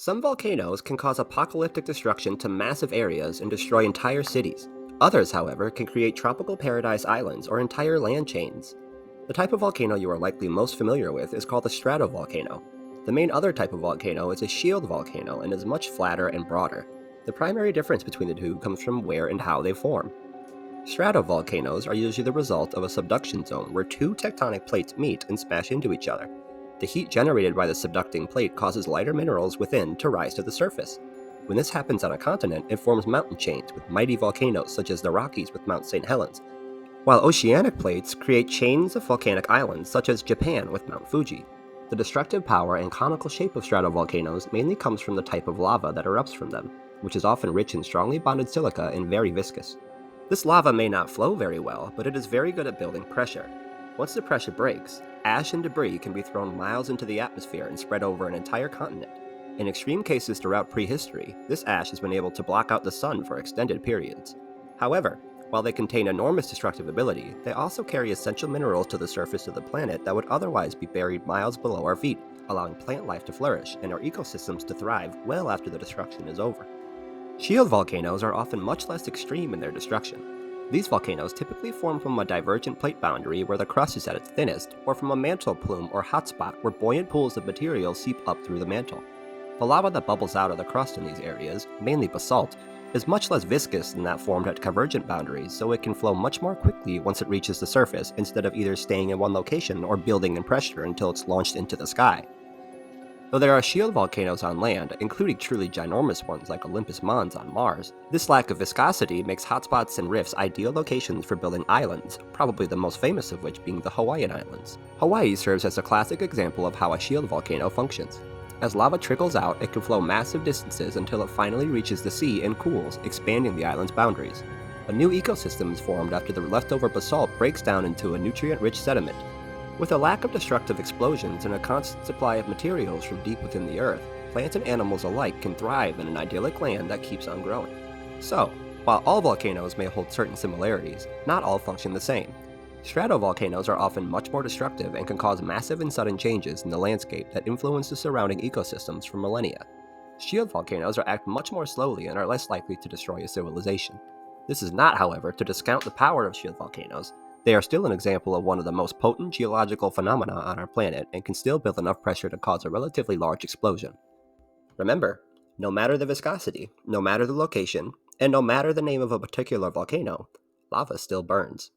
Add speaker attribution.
Speaker 1: Some volcanoes can cause apocalyptic destruction to massive areas and destroy entire cities. Others, however, can create tropical paradise islands or entire land chains. The type of volcano you are likely most familiar with is called a stratovolcano. The main other type of volcano is a shield volcano and is much flatter and broader. The primary difference between the two comes from where and how they form. Stratovolcanoes are usually the result of a subduction zone where two tectonic plates meet and smash into each other. The heat generated by the subducting plate causes lighter minerals within to rise to the surface. When this happens on a continent, it forms mountain chains with mighty volcanoes such as the Rockies with Mount St. Helens, while oceanic plates create chains of volcanic islands such as Japan with Mount Fuji. The destructive power and conical shape of stratovolcanoes mainly comes from the type of lava that erupts from them, which is often rich in strongly bonded silica and very viscous. This lava may not flow very well, but it is very good at building pressure. Once the pressure breaks, ash and debris can be thrown miles into the atmosphere and spread over an entire continent. In extreme cases throughout prehistory, this ash has been able to block out the sun for extended periods. However, while they contain enormous destructive ability, they also carry essential minerals to the surface of the planet that would otherwise be buried miles below our feet, allowing plant life to flourish and our ecosystems to thrive well after the destruction is over. Shield volcanoes are often much less extreme in their destruction. These volcanoes typically form from a divergent plate boundary where the crust is at its thinnest, or from a mantle plume or hotspot where buoyant pools of material seep up through the mantle. The lava that bubbles out of the crust in these areas, mainly basalt, is much less viscous than that formed at convergent boundaries, so it can flow much more quickly once it reaches the surface instead of either staying in one location or building in pressure until it's launched into the sky. Though there are shield volcanoes on land, including truly ginormous ones like Olympus Mons on Mars, this lack of viscosity makes hotspots and rifts ideal locations for building islands, probably the most famous of which being the Hawaiian Islands. Hawaii serves as a classic example of how a shield volcano functions. As lava trickles out, it can flow massive distances until it finally reaches the sea and cools, expanding the island's boundaries. A new ecosystem is formed after the leftover basalt breaks down into a nutrient-rich sediment. With a lack of destructive explosions and a constant supply of materials from deep within the earth, plants and animals alike can thrive in an idyllic land that keeps on growing. So, while all volcanoes may hold certain similarities, not all function the same. Stratovolcanoes are often much more destructive and can cause massive and sudden changes in the landscape that influence the surrounding ecosystems for millennia. Shield volcanoes act much more slowly and are less likely to destroy a civilization. This is not, however, to discount the power of shield volcanoes. They are still an example of one of the most potent geological phenomena on our planet and can still build enough pressure to cause a relatively large explosion. Remember, no matter the viscosity, no matter the location, and no matter the name of a particular volcano, lava still burns.